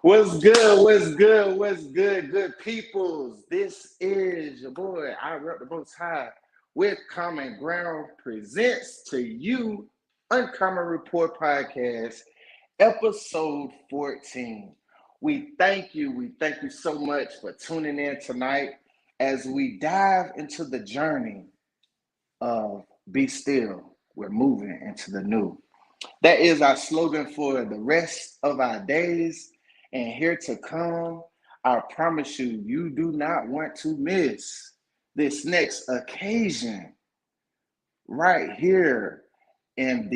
What's good? What's good? What's good? Good peoples. This is your boy, I Rep the Most High, with Common Ground presents to you Uncommon Report Podcast, episode 14. We thank you so much for tuning in tonight as we dive into the journey of Be Still. We're moving into the new. That is our slogan for the rest of our days and here to come. I promise you, you do not want to miss this next occasion right here in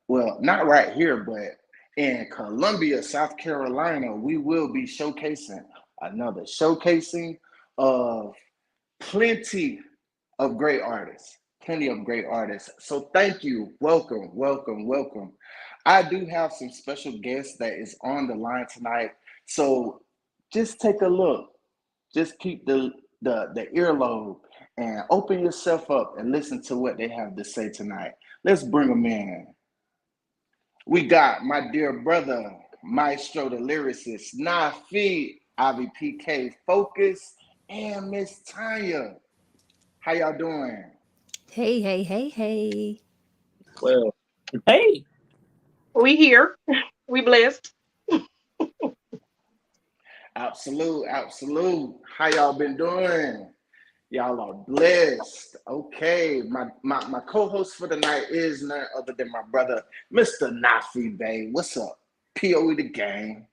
not right here, but in Columbia, South Carolina. We will be showcasing another showcasing of plenty of great artists. Plenty of great artists. So thank you. Welcome, welcome, welcome. I do have some special guests that is on the line tonight. So just take a look. Just keep the earlobe and open yourself up and listen to what they have to say tonight. Let's bring them in. We got my dear brother, Maestro the lyricist, Nafi, IVPK Focus, and Miss Tanya. How y'all doing? Hey, hey, hey, hey. Well, hey, We here. We blessed. Absolute, absolute. How y'all been doing? Y'all are blessed. Okay, my co-host for the night is none other than my brother, Mr. Nafi Bay. What's up? POE the gang.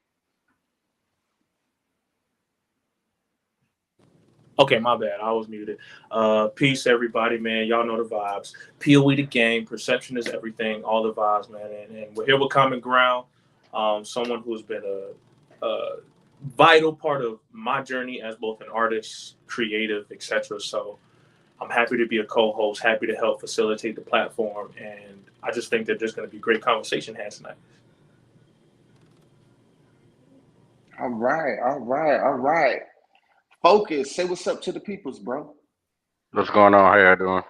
okay, my bad. I was muted. Peace, everybody, man. Y'all know the vibes. POE the game. Perception is everything. All the vibes, man. And we're here with Common Ground. Someone who's been a vital part of my journey as both an artist, creative, etc. So I'm happy to be a co-host. Happy to help facilitate the platform. And I just think that there's going to be great conversation had tonight. All right, all right, all right. Focus. Say what's up to the peoples, bro. What's going on? How y'all doing?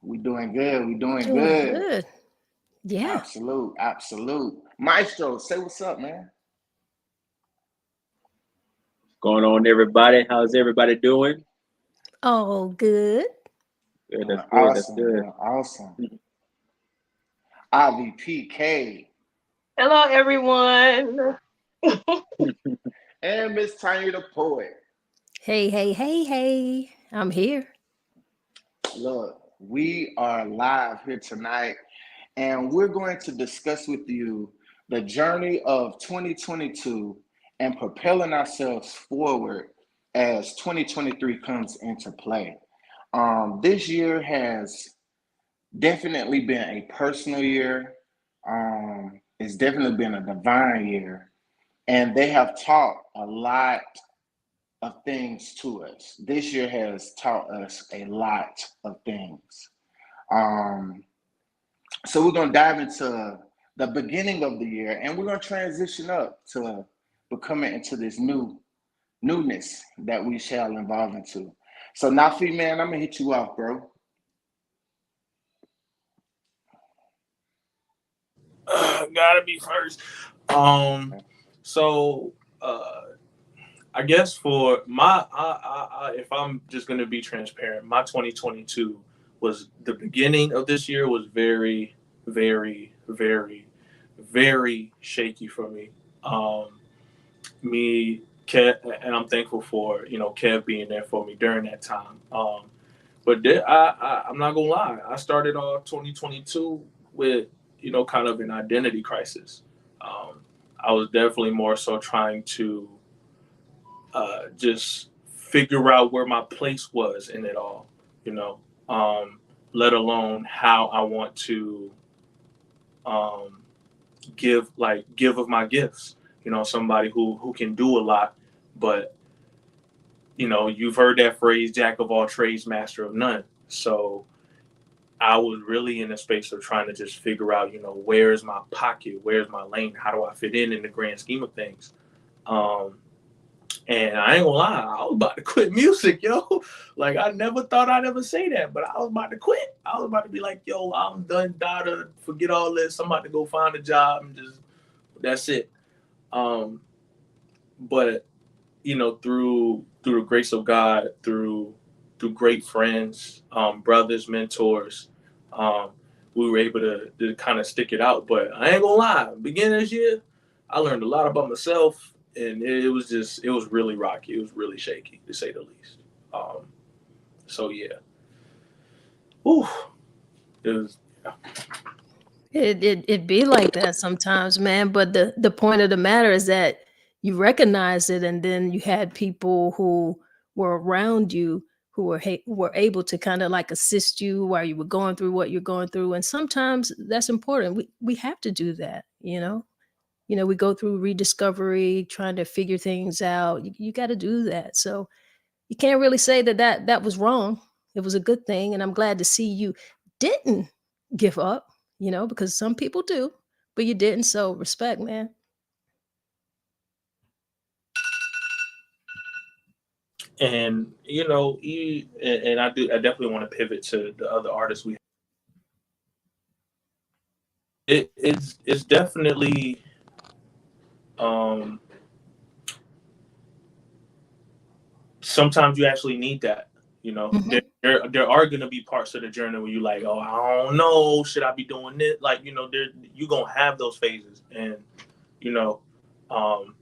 We doing good. We doing Doing good. good. Yeah. Absolute, absolute. Maestro, say what's up, man. Going on, everybody? How's everybody doing? All good. Good, Doing that's good. That's awesome, good. doing awesome. IVPK Hello, everyone. and Miss Tanya the poet. Hey, hey, hey, hey. I'm here. Look, we are live here tonight, and we're going to discuss with you the journey of 2022 and propelling ourselves forward as 2023 comes into play. This year has definitely been a personal year. It's definitely been a divine year, and they have taught a lot of things to us. This year has taught us a lot of things. Um, so we're gonna dive into the beginning of the year, and we're gonna transition up to becoming into this newness that we shall evolve into. So Nafi, man, I'm gonna hit you off, bro. Gotta be first. So I guess for if I'm just gonna be transparent, my 2022 was the beginning of this year was very, very, very, very shaky for me. Me, Kev, and I'm thankful for Kev being there for me during that time. I'm not gonna lie, I started off 2022 with kind of an identity crisis. I was definitely more so trying to just figure out where my place was in it all, you know, let alone how I want to um, give of my gifts. Somebody who can do a lot, but you've heard that phrase, jack of all trades, master of none. So I was really in a space of trying to just figure out, where's my pocket, where's my lane, how do I fit in the grand scheme of things. And I ain't gonna lie, I was about to quit music, yo. Like, I never thought I'd ever say that, but I was about to quit. I was about to be like, yo, I'm done, data, forget all this. I'm about to go find a job and just That's it. But through the grace of God, through great friends, brothers, mentors, um, we were able to kind of stick it out. But I ain't gonna lie, beginning this year, I learned a lot about myself, and it was really rocky. It was really shaky, to say the least. So yeah, Whew. It was. It be like that sometimes, man. But the point of the matter is that you recognize it, and then you had people who were around you who were able to kind of like assist you while you were going through what you're going through. And sometimes that's important. We have to do that, you know. We go through rediscovery, trying to figure things out. You got to do that. So you can't really say that was wrong. It was a good thing, and I'm glad to see you didn't give up, because some people do, but you didn't. So respect, man. And I definitely want to pivot to the other artists we. It's definitely sometimes you actually need that. Mhm. There are gonna be parts of the journey where you like, oh, I don't know, should I be doing this? Like, you gonna have those phases, and you know, um,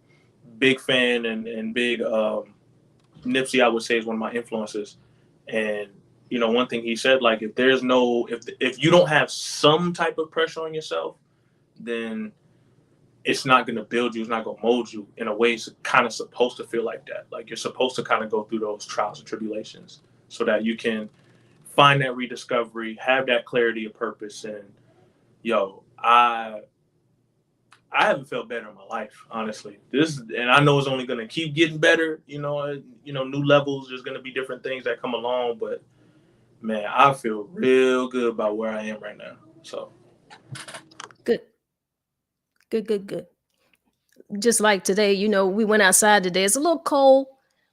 big fan and big Nipsey, I would say, is one of my influences. And one thing he said, like, if you don't have some type of pressure on yourself, then it's not going to build you. It's not going to mold you. In a way, it's kind of supposed to feel like that. Like, you're supposed to kind of go through those trials and tribulations so that you can find that rediscovery, have that clarity of purpose. And I haven't felt better in my life, honestly. And I know it's only going to keep getting better. New levels. There's going to be different things that come along, but man, I feel real good about where I am right now. So Good, good, good, good. Just like today, we went outside today. It's a little cold,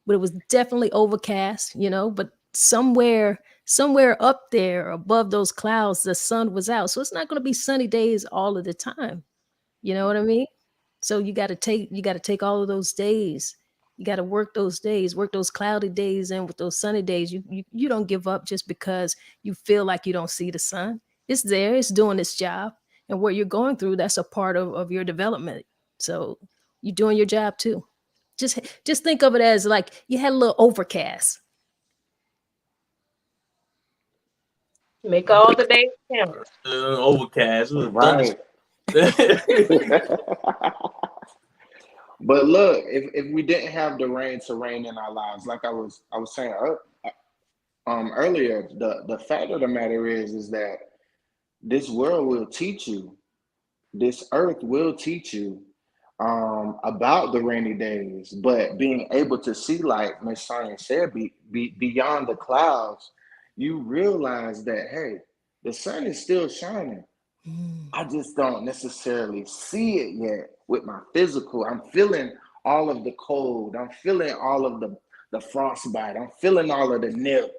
but it was definitely overcast, but somewhere up there above those clouds, the sun was out. So it's not going to be sunny days all of the time. You know what I mean? So you got to take all of those days. You got to work those days, work those cloudy days in with those sunny days. You don't give up just because you feel like you don't see the sun. It's there, it's doing its job. And what you're going through, that's a part of your development. So you're doing your job too. Just think of it as like you had a little overcast. Make all the days count. overcast, it was Right. But look, if we didn't have the rain to reign in our lives, like I was saying earlier, the fact of the matter is that this world will teach you, this earth will teach you about the rainy days, but being able to see, like Miss Sonia said, beyond the clouds, you realize that, hey, the sun is still shining. I just don't necessarily see it yet with my physical. I'm feeling all of the cold. I'm feeling all of the frostbite. I'm feeling all of the nip.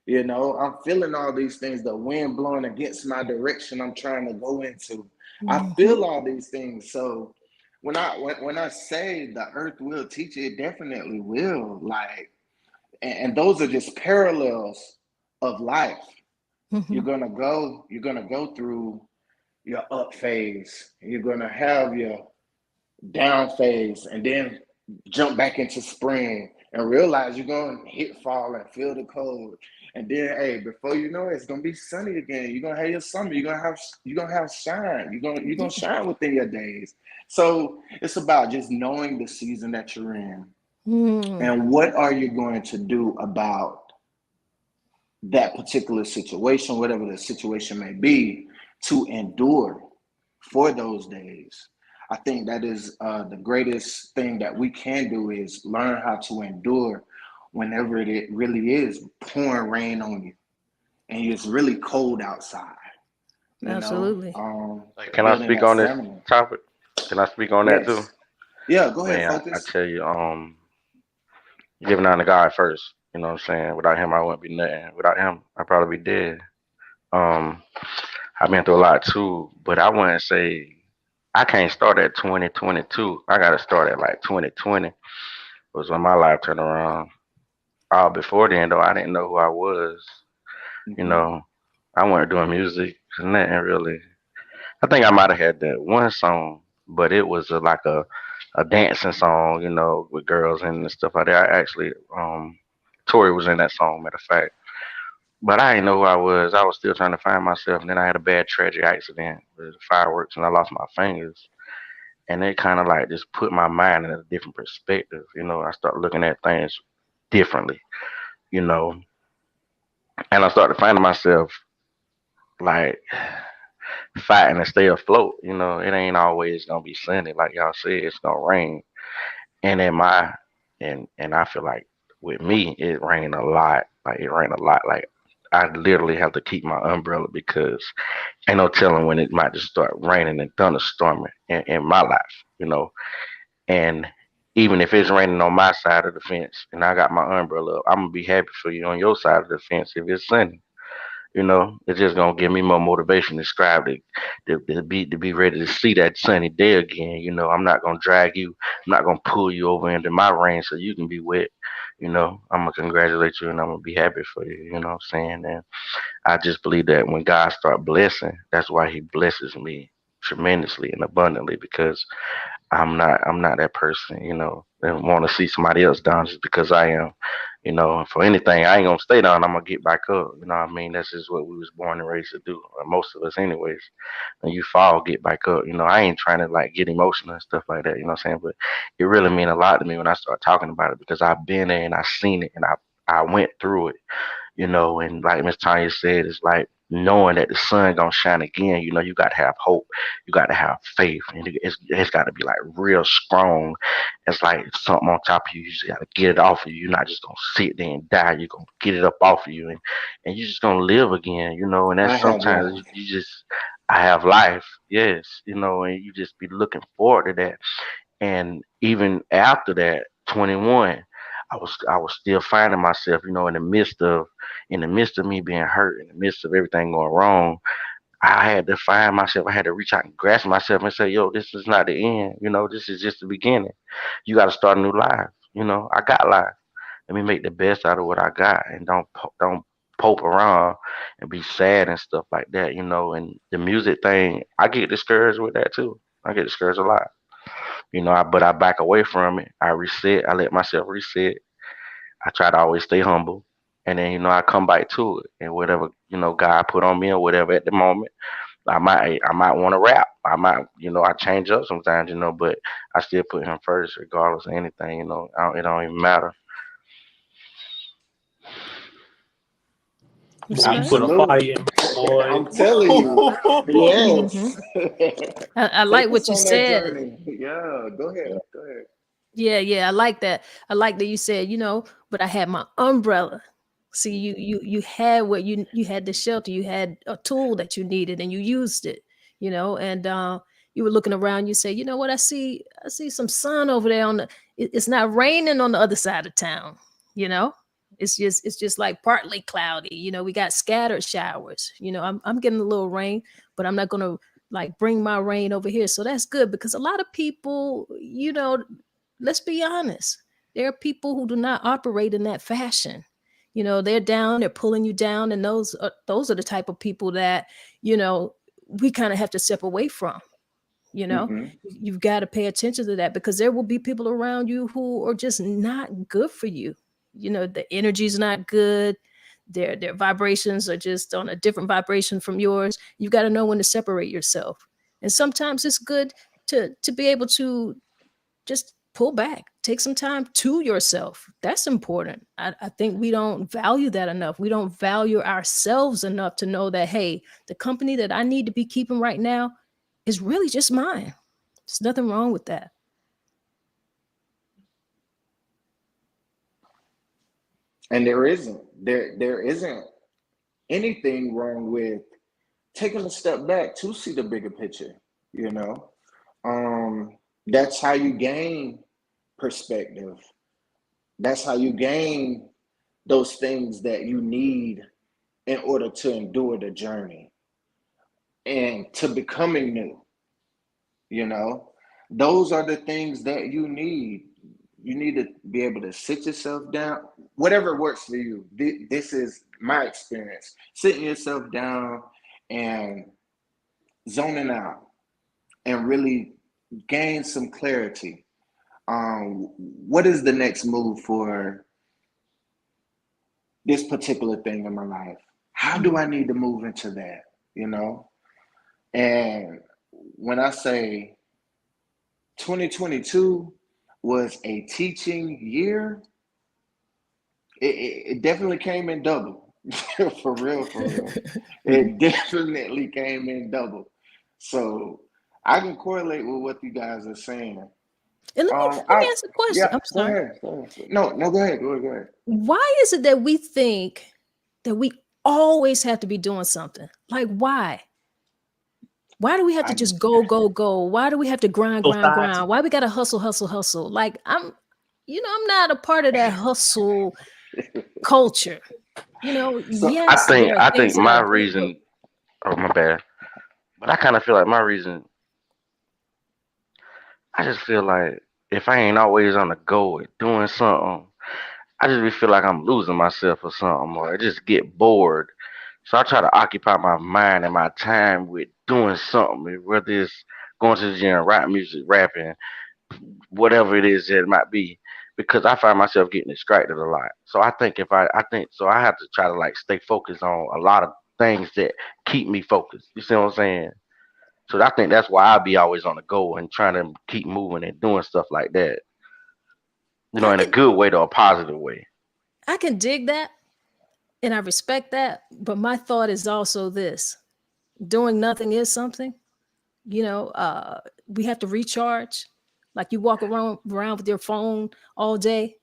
I'm feeling all these things, the wind blowing against my direction I'm trying to go into. I Mhm. feel all these things. So when I say the earth will teach you, it definitely will. Like, and those are just parallels of life. You're Mhm. gonna go through your up phase. You're gonna have your down phase, and then jump back into spring and realize you're gonna hit fall and feel the cold. And then, hey, before you know it, it's gonna be sunny again. You're gonna have your summer. You're gonna have shine. You're gonna shine within your days. So it's about just knowing the season that you're in Mm. and what are you going to do about that particular situation, whatever the situation may be, to endure for those days. I think that is the greatest thing that we can do is learn how to endure whenever it really is pouring rain on you and it's really cold outside. Absolutely. Like, can I Building speak that on this stamina. topic? Can I speak on that too? Yes. Yeah. Go ahead. Man, I Focus. tell you, giving on to God first. You know what I'm saying? Without him, I wouldn't be nothing. Without him, I'd probably be dead. Um, I've been through a lot too, but I wouldn't say I can't start at 2022. I got to start at like 2020 was when my life turned around. Before then, though, I didn't know who I was. You Mm-hmm. know, I wasn't doing music, nothing really. I think I might have had that one song, but it was like a dancing song, with girls and stuff like that. I actually, Tori was in that song, matter of fact. But I didn't know who I was. I was still trying to find myself, and then I had a bad tragic accident with fireworks, and I lost my fingers. And it kind of like just put my mind in a different perspective. I started looking at things differently, you know, and I started finding myself like fighting to stay afloat. It ain't always gonna be sunny, like y'all said. It's gonna rain, and in my and I feel like with me, it rained a lot. Like it rained a lot. Like I literally have to keep my umbrella because ain't no telling when it might just start raining and thunderstorming in my life. And even if it's raining on my side of the fence and I got my umbrella up, I'm gonna be happy for you on your side of the fence if it's sunny. It's just gonna give me more motivation to strive to be ready to see that sunny day again. I'm not gonna drag you, I'm not gonna pull you over into my rain so you can be wet. I'm gonna congratulate you and I'm gonna be happy for you. You know what I'm saying? And I just believe that when God start blessing, that's why He blesses me tremendously and abundantly because I'm not that person, that want to see somebody else down just because I am. And for anything, I ain't gonna stay down. I'm gonna get back up. You know what I mean? That's just what we was born and raised to do. Most of us, anyways. When you fall, get back up. I ain't trying to like get emotional and stuff like that. You know what I'm saying? But it really mean a lot to me when I start talking about it because I've been there and I seen it and I went through it. And like Miss Tanya said, it's like knowing that the sun gonna shine again. You got to have hope, you got to have faith, and it's got to be like real strong. It's like something on top of you. You just got to get it off of you. You're not just gonna sit there and die. You're gonna get it up off of you, and you're just gonna live again. And I that's have sometimes life. you just I have life, yes, and you just be looking forward to that. And even after that, 21, I was still finding myself, in the midst of me being hurt, in the midst of everything going wrong. I had to find myself. I had to reach out and grasp myself and say, "Yo, this is not the end. This is just the beginning. You got to start a new life. I got life. Let me make the best out of what I got, and don't poke around and be sad and stuff like that. And the music thing, I get discouraged with that too. I get discouraged a lot. But I back away from it. I reset. I let myself reset. I try to always stay humble. And then, I come back to it. And whatever, God put on me or whatever at the moment, I might want to rap. I change up sometimes, but I still put him first regardless of anything, it don't even matter. That's You right. put a Absolutely. fire in me, boy. I'm telling you. Hmm. Yes. I like Take what us you on that said. journey. Yeah, go ahead. Go ahead. Yeah, I like that. I like that you said, but I had my umbrella. See, you had what you had the shelter, you had a tool that you needed and you used it, and you were looking around, you say, you know what, I see some sun over there it's not raining on the other side of town, you know. It's just like partly cloudy, we got scattered showers. I'm getting a little rain, but I'm not gonna like bring my rain over here. So that's good because a lot of people, let's be honest. There are people who do not operate in that fashion. They're down, they're pulling you down, and those are the type of people that, you know, we kind of have to step away from. You know, Hmm. you've got to pay attention to that because there will be people around you who are just not good for you. The energy's not good. Their vibrations are just on a different vibration from yours. You've got to know when to separate yourself. And sometimes it's good to be able to just pull back, take some time to yourself. That's important. I think we don't value that enough. We don't value ourselves enough to know that, hey, the company that I need to be keeping right now is really just mine. There's nothing wrong with that. And there isn't anything wrong with taking a step back to see the bigger picture, you know. That's how you gain perspective. That's how you gain those things that you need in order to endure the journey and to becoming new. You know, those are the things that you need. You need to be able to sit yourself down, whatever works for you. This is my experience. Sitting yourself down and zoning out and really gain some clarity. What is the next move for this particular thing in my life? How do I need to move into that? You know? And when I say 2022 was a teaching year, it definitely came in double. For real, for real. It definitely came in double. So I can correlate with what you guys are saying. And let me ask a question. Yeah, I'm sorry. go ahead. No, go ahead. Go ahead. Why is it that we think that we always have to be doing something? Like, why? Why do we have to just go? Why do we have to grind? Why we got to hustle? Like, I'm not a part of that hustle culture. So Yes, I think my reason, oh my bad, but I kind of feel like my reason, I just feel like if I ain't always on the go and doing something, I just be feel like I'm losing myself or something, or I just get bored. So I try to occupy my mind and my time with doing something, whether it's going to the gym, rap music, rapping, whatever it is that it might be, because I find myself getting distracted a lot. So I think so I have to try to like stay focused on a lot of things that keep me focused. You see what I'm saying? So I think that's why I be always on the go and trying to keep moving and doing stuff like that. You know, in a good way to a positive way. I can dig that and I respect that. But my thought is also this: doing nothing is something. We have to recharge. Like you walk around with your phone all day,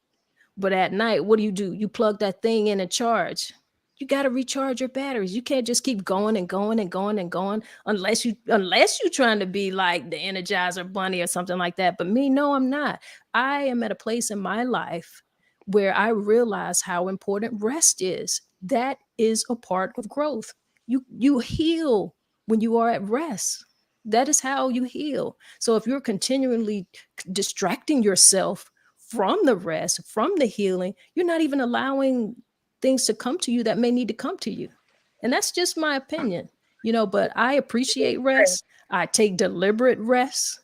but at night, what do? You plug that thing in and charge. You got to recharge your batteries. You can't just keep going and going and going and going unless you're trying to be like the Energizer Bunny or something like that. But me, no, I'm not. I am at a place in my life where I realize how important rest is. That is a part of growth. You heal when you are at rest. That is how you heal. So if you're continually distracting yourself from the rest, from the healing, you're not even allowing things to come to you that may need to come to you. And that's just my opinion, but I appreciate rest. I take deliberate rest.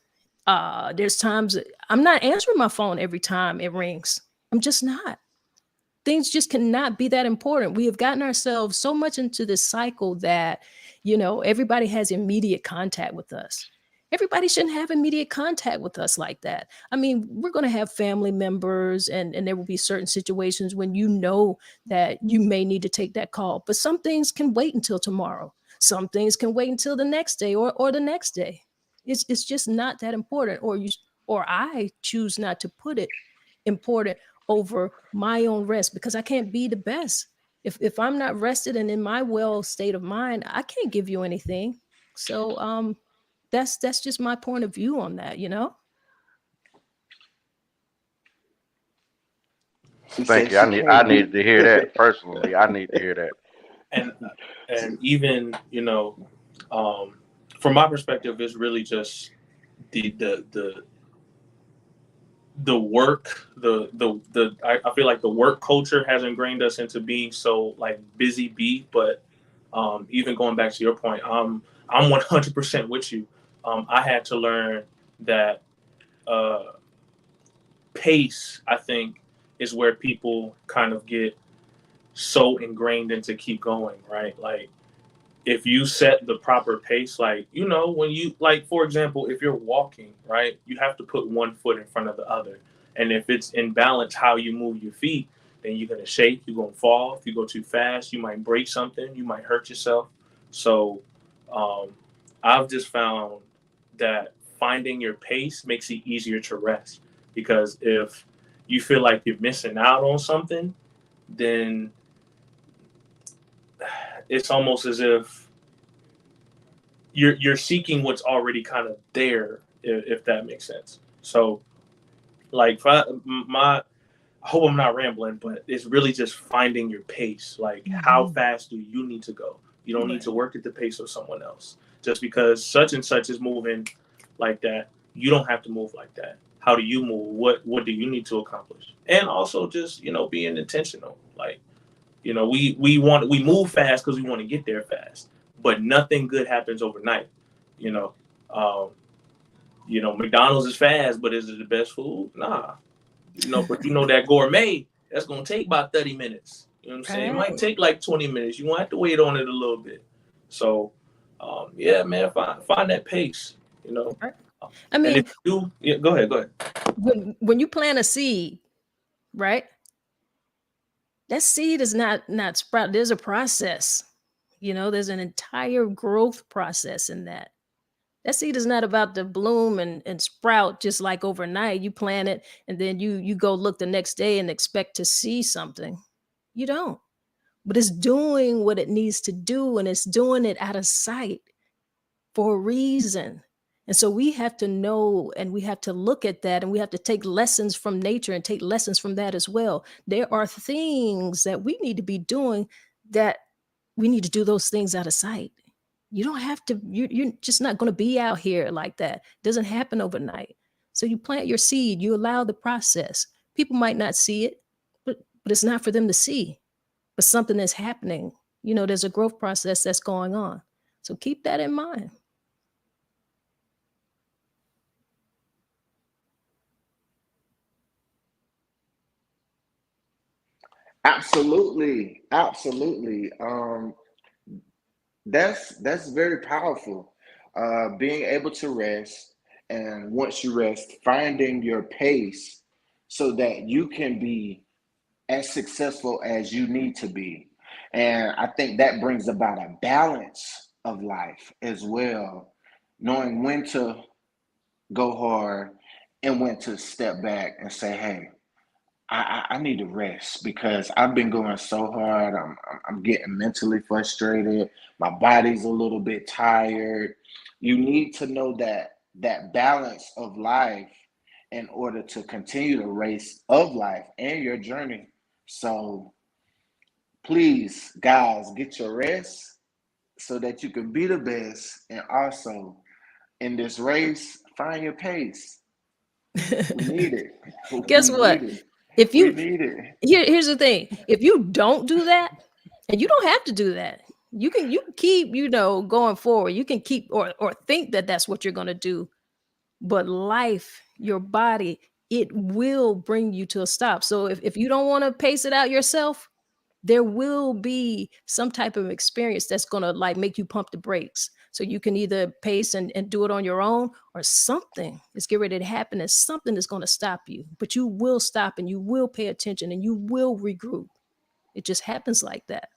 There's times I'm not answering my phone every time it rings. I'm just not. Things just cannot be that important. We have gotten ourselves so much into this cycle that, everybody has immediate contact with us. Everybody shouldn't have immediate contact with us like that. I mean, we're going to have family members and there will be certain situations when that you may need to take that call. But some things can wait until tomorrow. Some things can wait until the next day or the next day. It's just not that important. Or I choose not to put it important over my own rest because I can't be the best. If I'm not rested and in my well state of mind, I can't give you anything. So that's just my point of view on that. Thank you. I needed to hear that personally. I need to hear that. And even from my perspective, it's really just the work, I feel like the work culture has ingrained us into being so like busy bee. But even going back to your point, I'm 100% with you. I had to learn that pace, I think, is where people kind of get so ingrained into keep going, right? Like if you set the proper pace, like, when you, like, for example, if you're walking, right, you have to put one foot in front of the other. And if it's in balance, how you move your feet, then you're going to shake, you're going to fall. If you go too fast, you might break something, you might hurt yourself. So I've just found that finding your pace makes it easier to rest. Because if you feel like you're missing out on something, then it's almost as if you're seeking what's already kind of there, if that makes sense. So, like, I hope I'm not rambling, but it's really just finding your pace. Like, how fast do you need to go? You don't need to work at the pace of someone else. Just because such and such is moving like that. You don't have to move like that. How do you move? What do you need to accomplish? And also just, being intentional. Like, we move fast because we want to get there fast. But nothing good happens overnight. You know. McDonald's is fast, but is it the best food? Nah. But that gourmet, that's gonna take about 30 minutes. You know what I'm saying? It might take like 20 minutes. You won't have to wait on it a little bit. So yeah, man, find that pace, Right. I And mean, if you go ahead. when you plant a seed, right? That seed is not sprout. There's a process. There's an entire growth process in that. That seed is not about to bloom and sprout just like overnight. You plant it and then you go look the next day and expect to see something. You don't. But it's doing what it needs to do, and it's doing it out of sight for a reason. And so we have to know, and we have to look at that, and we have to take lessons from nature and take lessons from that as well. There are things that we need to be doing that we need to do those things out of sight. You don't have to, you're just not going to be out here like that. It doesn't happen overnight. So you plant your seed, you allow the process. People might not see it, but it's not for them to see. But something is happening. There's a growth process that's going on. So keep that in mind. Absolutely, absolutely. That's very powerful. Being able to rest, and once you rest, finding your pace so that you can be as successful as you need to be. And I think that brings about a balance of life as well, knowing when to go hard and when to step back and say, hey, I need to rest because I've been going so hard. I'm getting mentally frustrated. My body's a little bit tired. You need to know that balance of life in order to continue the race of life and your journey. So please, guys, get your rest so that you can be the best, and also in this race, find your pace. We need it. Guess We what? need it. If We you need it. here's the thing. If you don't do that, and you don't have to do that, you can keep, going forward. You can keep or think that that's what you're going to do. But life, your body, it will bring you to a stop. So if you don't want to pace it out yourself, there will be some type of experience that's going to like make you pump the brakes. So you can either pace and do it on your own, or something is getting ready to happen, and something is going to stop you. But you will stop, and you will pay attention, and you will regroup. It just happens like that.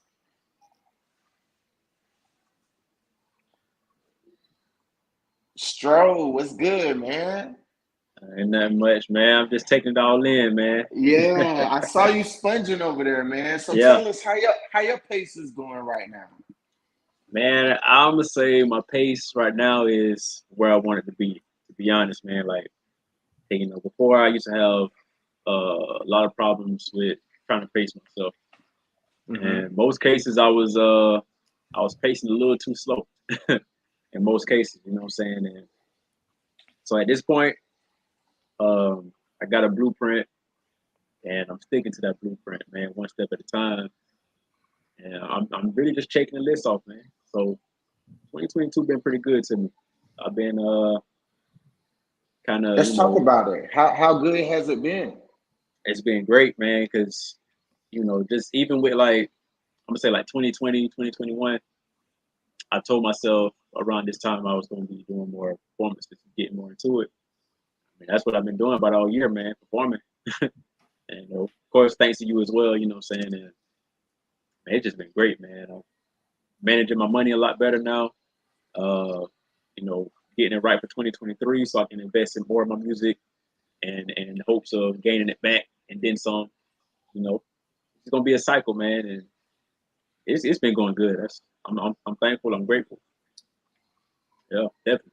Stroll, what's good, man? Ain't nothing much, man. I'm just taking it all in, man. Yeah, I saw you sponging over there, man. So Yeah, tell us how your pace is going right now. man. I'm gonna say my pace right now is where I want it to be. To be honest, man. Like, hey, before I used to have a lot of problems with trying to pace myself. Mm-hmm. And most cases, I was pacing a little too slow. In most cases, you know what I'm saying. And so at this point, I got a blueprint, and I'm sticking to that blueprint, man, one step at a time. And I'm really just checking the list off, man. So 2022 been pretty good to me. I've been kind of, Let's talk about it. How good has it been? it's been great, man, because just even with like I'm gonna say like 2020, 2021, I told myself around this time I was gonna be doing more performances, getting more into it. I mean, that's what I've been doing about all year, man, performing. And of course, thanks to you as well, you know what I'm saying? And man, it's just been great, man. I'm managing my money a lot better now. Uh, getting it right for 2023 so I can invest in more of my music and in hopes of gaining it back and then some. You know, it's gonna be a cycle, man, and it's been going good. I'm thankful. I'm grateful. Yeah, definitely.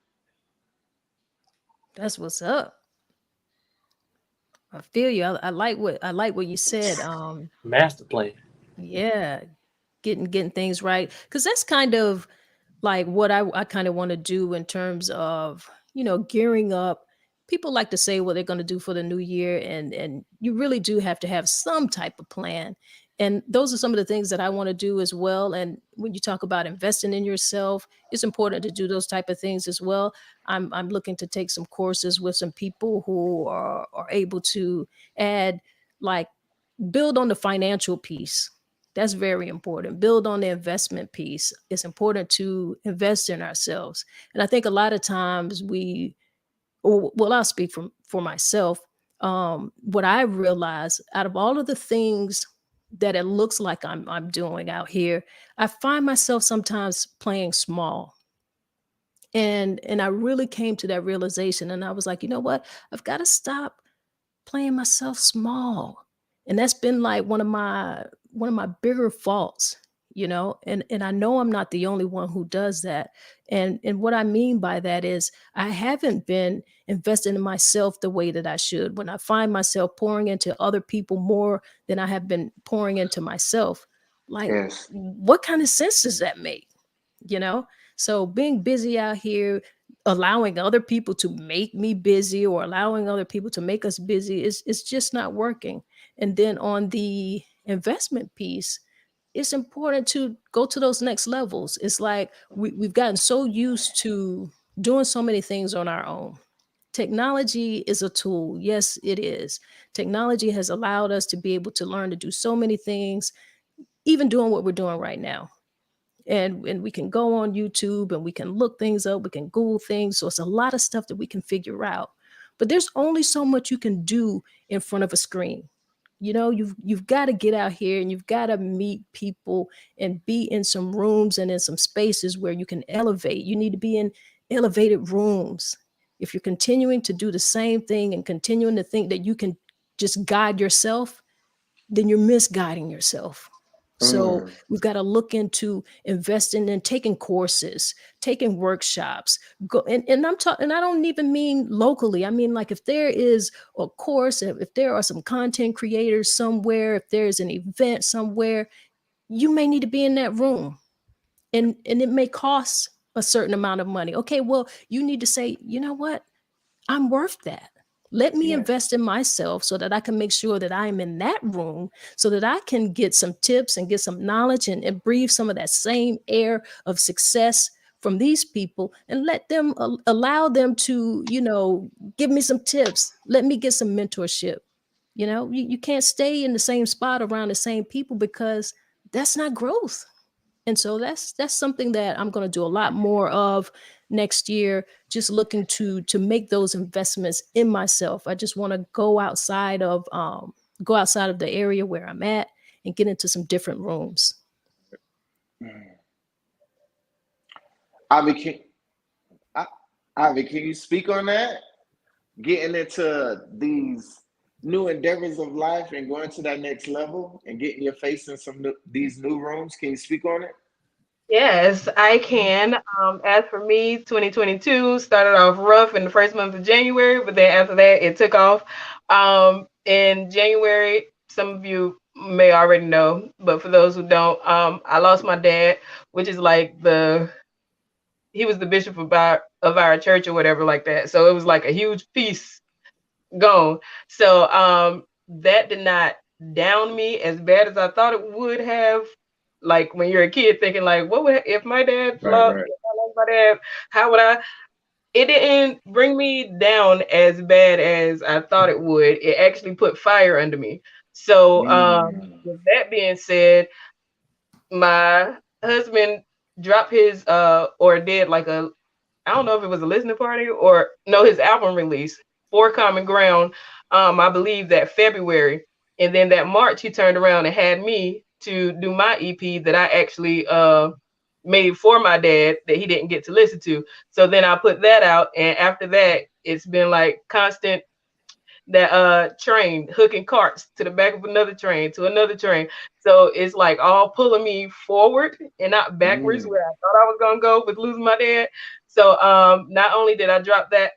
That's what's up. I feel you. I like what you said. Master plan. Yeah, getting things right, because that's kind of like what I kind of want to do in terms of gearing up. People like to say what they're going to do for the new year, and you really do have to have some type of plan. And those are some of the things that I want to do as well. And when you talk about investing in yourself, it's important to do those type of things as well. I'm looking to take some courses with some people who are able to add, like, build on the financial piece. That's very important. Build on the investment piece. It's important to invest in ourselves. And I think a lot of times well, I'll speak for myself. What I realize, out of all of the things that it looks like I'm doing out here, I find myself sometimes playing small. And I really came to that realization, and I was like, you know what? I've got to stop playing myself small. And that's been like one of my bigger faults, and I know I'm not the only one who does that. And what I mean by that is I haven't been investing in myself the way that I should. When I find myself pouring into other people more than I have been pouring into myself, like, Yes. what kind of sense does that make? you know so being busy out here, allowing other people to make me busy, or allowing other people to make us busy, is just not working. And then on the investment piece, it's important to go to those next levels. It's like we've gotten so used to doing so many things on our own. Technology is a tool. Yes, it is. Technology has allowed us to be able to learn to do so many things, even doing what we're doing right now. And we can go on YouTube and we can look things up, we can Google things. So it's a lot of stuff that we can figure out. But there's only so much you can do in front of a screen. You've got to get out here and you've got to meet people and be in some rooms and in some spaces where you can elevate. You need to be in elevated rooms. If you're continuing to do the same thing and continuing to think that you can just guide yourself, then you're misguiding yourself. So Mm. we've got to look into investing in taking courses, taking workshops. And I'm talking, and I don't even mean locally. I mean, like, if there is a course, if there are some content creators somewhere, if there's an event somewhere, you may need to be in that room. And it may cost a certain amount of money. Okay, well, you need to say, you know what? I'm worth that. Let me Yes. invest in myself so that I can make sure that I'm in that room, so that I can get some tips and get some knowledge, and breathe some of that same air of success from these people, and let them allow them to, give me some tips. Let me get some mentorship. You can't stay in the same spot around the same people, because that's not growth. And so that's something that I'm going to do a lot more of next year, just looking to make those investments in myself. I just want to go outside of the area where I'm at and get into some different rooms. Mm. Ivy, can, I, Ivy, can you speak on that? Getting into these new endeavors of life and going to that next level and getting your face in these new rooms. Can you speak on it? Yes, I can. As for me, 2022 started off rough in the first month of January, but then after that, it took off. In January, some of you may already know, but for those who don't, I lost my dad, which is like he was the bishop of our church or whatever like that. So it was like a huge piece gone. So that did not down me as bad as I thought it would have. Like when you're a kid thinking like, what would if my dad Right, lost, right. if I lost my dad, how would I? It didn't bring me down as bad as I thought it would. It actually put fire under me. So Mm. with that being said, my husband dropped his or did like a, I don't know if it was a listening party or no, his album release for Common Ground. I believe that February, and then that March he turned around and had me to do my EP that I actually made for my dad that he didn't get to listen to. So then I put that out, and after that, it's been like constant that train hooking carts to the back of another train to another train. So it's like all pulling me forward and not backwards Mm. where I thought I was gonna go with losing my dad. So not only did I drop that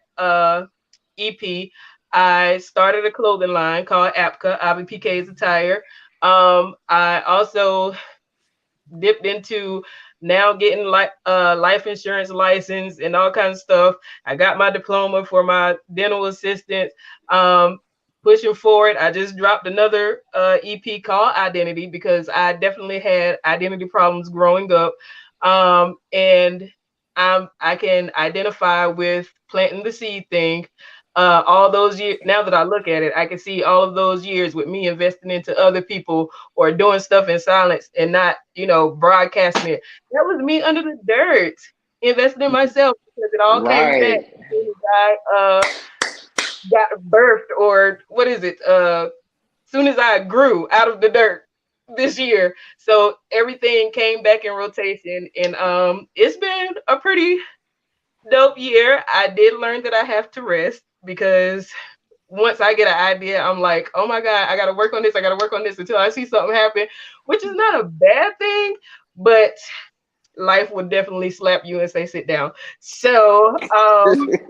EP, I started a clothing line called APCA, IBPK's Attire. I also dipped into now getting life insurance license and all kinds of stuff. I got my diploma for my dental assistant. Pushing forward, I just dropped another EP called Identity because I definitely had identity problems growing up. And I can identify with planting the seed thing. All those years, now that I look at it, I can see all of those years with me investing into other people or doing stuff in silence and not, broadcasting it. That was me under the dirt, investing in myself because it all came back. Right. I got birthed, or what is it? Soon as I grew out of the dirt this year. So everything came back in rotation, and it's been a pretty dope year. I did learn that I have to rest because once I get an idea, I'm like, oh my God, I gotta work on this, I gotta work on this until I see something happen, which is not a bad thing, but life would definitely slap you and say sit down. So it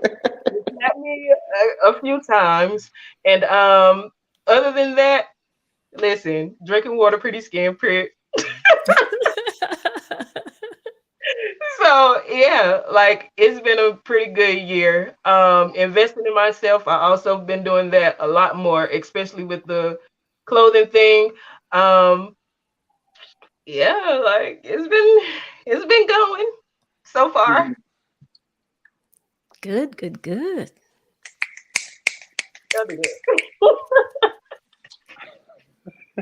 slapped me a few times. And other than that, listen, drinking water, pretty skin prick. So yeah, like it's been a pretty good year. Investing in myself, I also been doing that a lot more, especially with the clothing thing. Um, yeah, like it's been going so far. Good, good, good. That'll be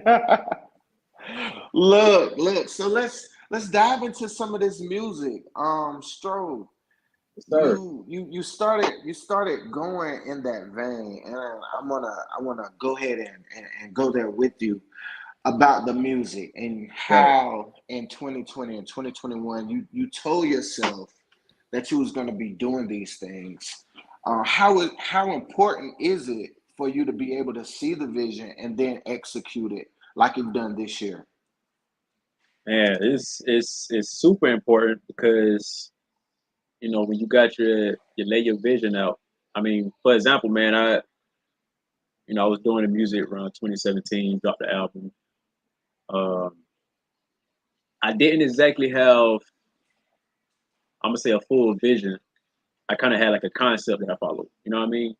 good. Look. So let's dive into some of this music. Strobe, Yes, sir. you started going in that vein, and I wanna go ahead and go there with you about the music and Right. how in 2020 and 2021 you told yourself that you was going to be doing these things. How important is it for you to be able to see the vision and then execute it like you've done this year? Man, it's super important because when you got you lay your vision out. I mean, for example, man, I was doing the music around 2017, dropped the album. Um, I didn't exactly have, I'm gonna say, a full vision. I kind of had like a concept that I followed. You know what I mean?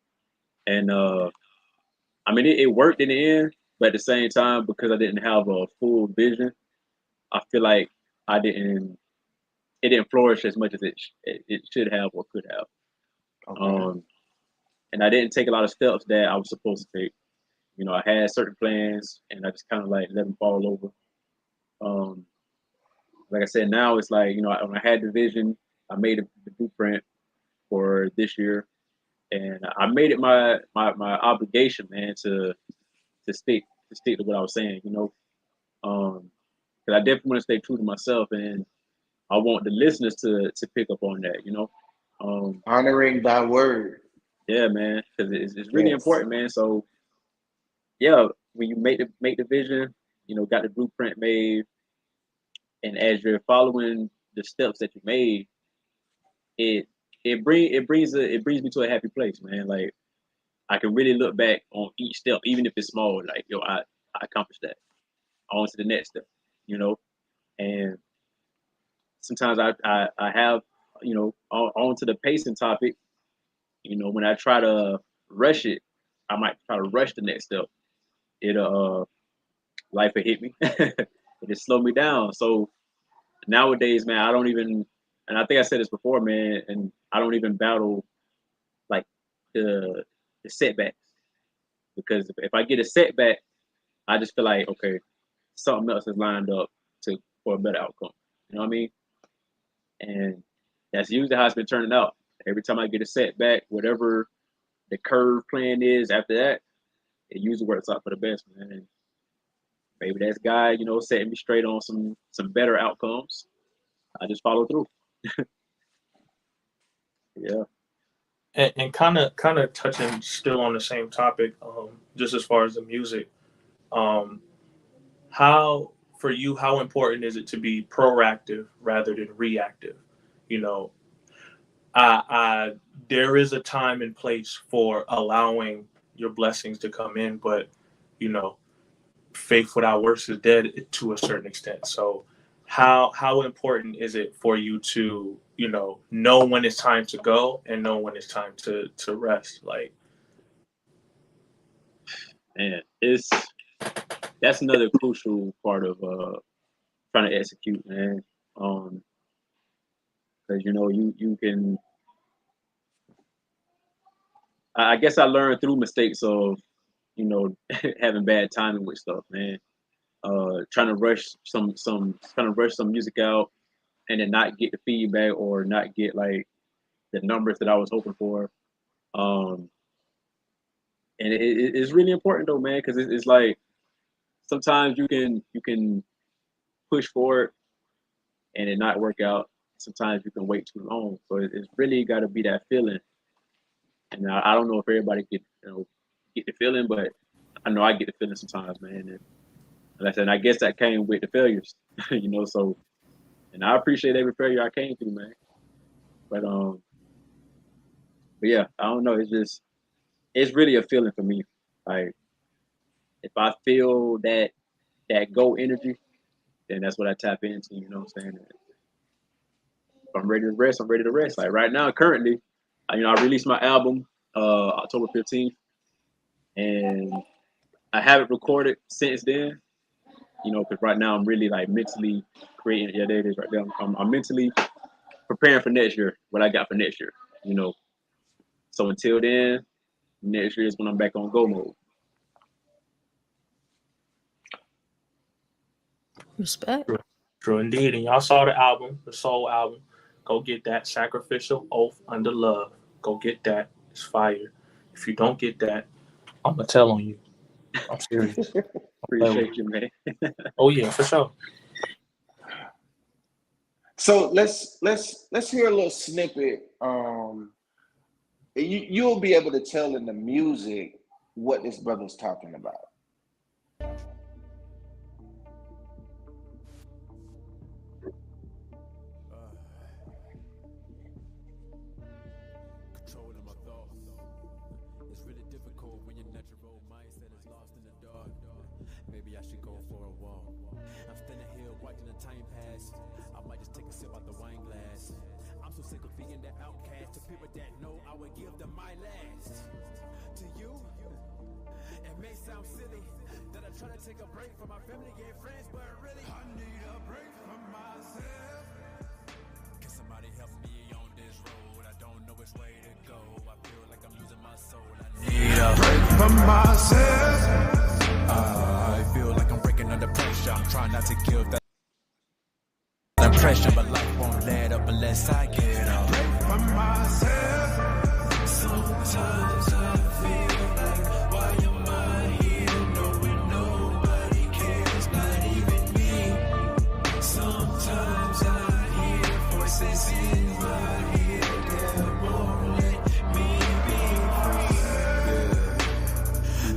And I mean, it worked in the end, but at the same time, because I didn't have a full vision, I feel like I didn't. It didn't flourish as much as it should have or could have. Okay. Um, and I didn't take a lot of steps that I was supposed to take. I had certain plans, and I just kind of like let them fall over. Um, like I said, now it's like when I had the vision, I made the blueprint for this year, and I made it my obligation, man, to stick to what I was saying. Because I definitely want to stay true to myself, and I want the listeners to pick up on that. Um, Honoring thy word. yeah, man, because it's really Yes. important, man. So yeah, when you make the vision, got the blueprint made, and as you're following the steps that you made, it it brings me to a happy place, man. Like I can really look back on each step, even if it's small. Like I accomplished that. On to the next step, you know. And sometimes I have on to the pacing topic. When I try to rush it, I might try to rush the next step. It life will hit me. It just slow me down. So nowadays, man, I don't even, and I think I said this before, man, and I don't even battle like the the setbacks because if I get a setback, I just feel like okay, something else is lined up to for a better outcome. You know what I mean? And that's usually how it's been turning out. Every time I get a setback, whatever the curve plan is after that, it usually works out for the best, man. And maybe that's God, setting me straight on some better outcomes. I just follow through. Yeah. And kind of touching still on the same topic, just as far as the music, um, how for you, how important is it to be proactive rather than reactive? You know, I there is a time and place for allowing your blessings to come in, but you know, faith without works is dead to a certain extent. So how important is it for you to, you know when it's time to go and know when it's time to rest? Like, Man, that's another crucial part of trying to execute, man. Because you can. I guess I learned through mistakes of having bad timing with stuff, man. Trying to rush trying to rush some music out and then not get the feedback or not get like the numbers that I was hoping for. Um, and it's really important though, man, because it's like sometimes you can push forward and it not work out. Sometimes you can wait too long. So it's really got to be that feeling. And I don't know if everybody get the feeling, but I know I get the feeling sometimes, man. And like I said, I guess that came with the failures, So, and I appreciate every failure I came through, man. But yeah, I don't know. It's really a feeling for me. Like if I feel that go energy, then that's what I tap into. You know what I'm saying? If I'm ready to rest, I'm ready to rest. Like right now, currently, I released my album October 15th, and I haven't recorded since then. Because right now I'm really like mentally creating. Yeah, there it is right there. I'm mentally preparing for next year. What I got for next year. So until then, next year is when I'm back on go mode. Respect. true indeed. And y'all saw the album, the Soul album. Go get that. Sacrificial Oath Under Love. Go get that. It's fire. If you don't get that, I'm gonna tell on you. I'm serious. Appreciate you, man. Oh yeah, for sure. So let's hear a little snippet. You'll be able to tell in the music what this brother's talking about. Controlling my thoughts. It's really difficult when your natural mindset is lost in the dark. Maybe I should go for a walk. I'm standing here watching the time pass. I might just take a sip out the wine glass. I'm so sick of being that outcast. To people that know I would give them my last. To you, it may sound silly that I try to take a break from my family and friends, but really I need a break from myself. Can somebody help me on this road? I don't know which way to go. I feel like I'm losing my soul. I need a break from myself. I feel like I'm breaking under pressure. I'm trying not to give that impression, but life won't let up unless I get a break from myself. Sometimes I feel like why am I here knowing nobody cares, not even me. Sometimes I hear voices in my head that won't let me be free.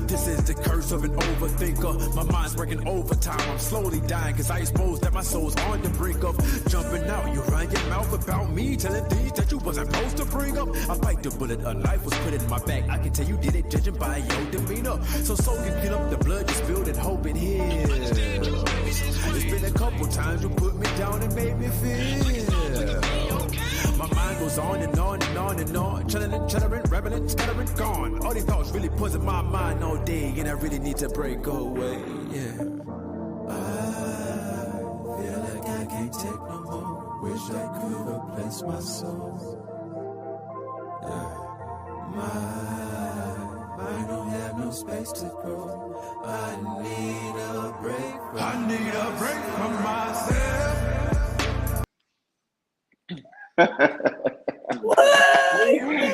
This is the curse of an overthinker. My mind's working overtime. I'm slowly dying because I expose that my soul's on the brink of jumping out. You run your mouth about me, telling things that you wasn't supposed to bring up. I bite the bullet, a knife was put in my back. I can tell you did it, judging by your demeanor. So can get up the blood you spilled and hope it heals. It's been a couple times you put me down and made me feel. My mind goes on and on and on and on. Chuttering, rebelling, scattering, gone. All these thoughts really poison my mind all day, and I really need to break away. Yeah. I feel like I can't take no more. Wish I could replace my soul. My mind don't have no space to grow. I need a break from myself. What?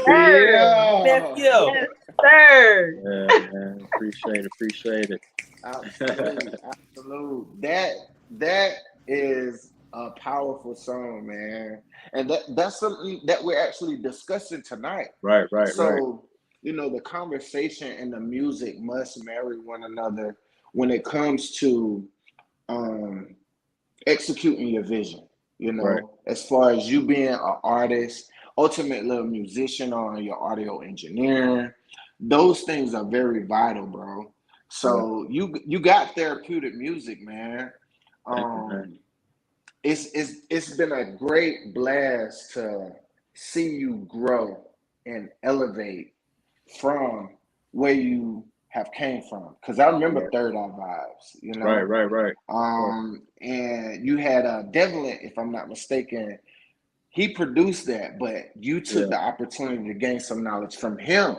Yeah. Yes, sir. Yeah, man. Appreciate it. Absolute. That is a powerful song, man. And that's something that we're actually discussing tonight. Right. So, the conversation and the music must marry one another when it comes to executing your vision. Right. As far as you being an artist, ultimately a musician or your audio engineer, those things are very vital, bro. So you got therapeutic music, man. Thank you, man. it's been a great blast to see you grow and elevate from where you have came from. Because I remember Right, Third Eye Vibes, you right, know. right, right. Right. And you had Devlin, if I'm not mistaken, he produced that, but you took Yeah, the opportunity to gain some knowledge from him,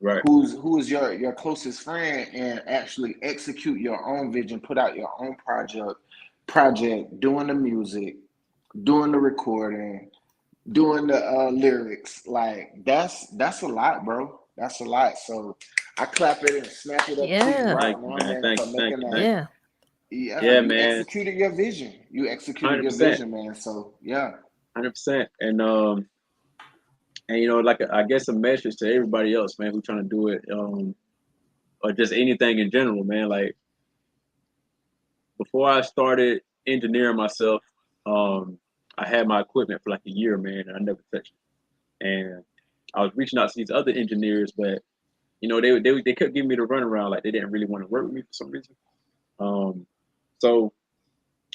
right, who is your closest friend, and actually execute your own vision, put out your own project, doing the music, doing the recording, doing the lyrics. Like that's a lot, bro. That's a lot. So I clap it and snap it up to you Yeah. right thank you, now, man. man, Thank for you, thank making you, that. thank you. Yeah. Yeah, Yeah, you man, executed your vision. You executed hundred your percent, vision, man. So yeah. 100%. And like I guess a message to everybody else, man, who's trying to do it, or just anything in general, man. Like before I started engineering myself, um, I had my equipment for like a year, man, and I never touched it. And I was reaching out to these other engineers, but they kept giving me the runaround, like they didn't really want to work with me for some reason. Um, so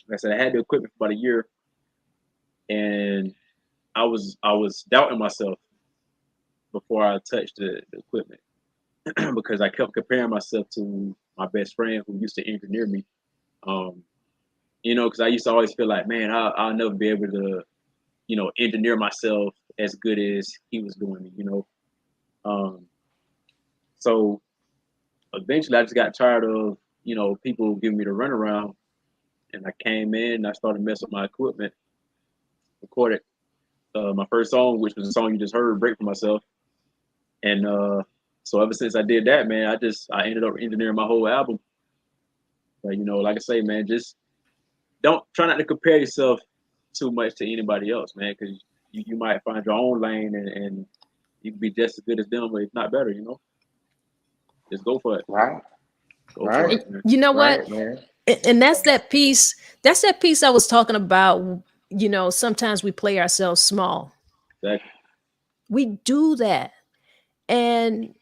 like I said, I had the equipment for about a year, and I was doubting myself before I touched the equipment because I kept comparing myself to my best friend who used to engineer me. Um, because I used to always feel like, man, I'll never be able to, engineer myself as good as he was doing me. Um, so eventually I just got tired of, people giving me the runaround, and I came in and I started messing with my equipment, recorded my first song, which was the song you just heard, "Break for Myself." And so ever since I did that, man, I ended up engineering my whole album. But like I say, man, just don't try not to compare yourself too much to anybody else, man, because you might find your own lane and you can be just as good as them, but if not better. Just go for it. Right, Go for right, And it, man. you know what? right, man. And that's that piece. That's that piece I was talking about. Sometimes we play ourselves small. Exactly. We do that. And,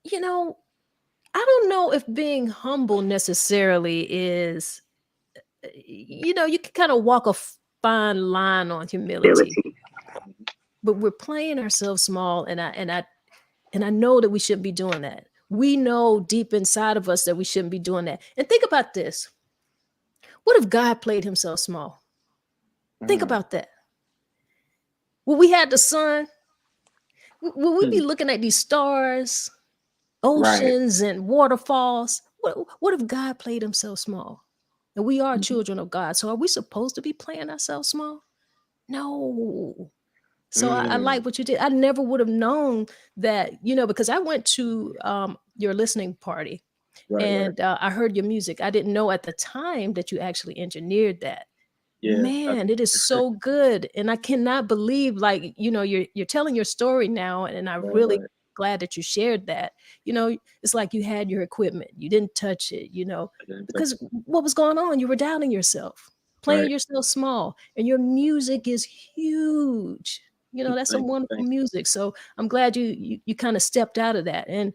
you know, I don't know if being humble necessarily is, you can kind of walk a fine line on humility, but we're playing ourselves small. And I know that we shouldn't be doing that. We know deep inside of us that we shouldn't be doing that. And think about this. What if God played himself small? Think Mm, about that. When we had the sun, will we be looking at these stars, right, oceans, and waterfalls? What if God played himself small? And we are children of God. So are we supposed to be playing ourselves small? No. So I like mm, what you did. I never would have known that, because I went to your listening party Right, right. and I heard your music. I didn't know at the time that you actually engineered that. Yeah. Man, it is so good. And I cannot believe, like, you're telling your story now, and I Right, really right. glad that you shared that. It's like you had your equipment, you didn't touch it, I didn't touch because what was going on? You were doubting yourself, it. playing Right. yourself small, and your music is huge. That's some Thank you. wonderful Thank music. So I'm glad you kind of stepped out of that. And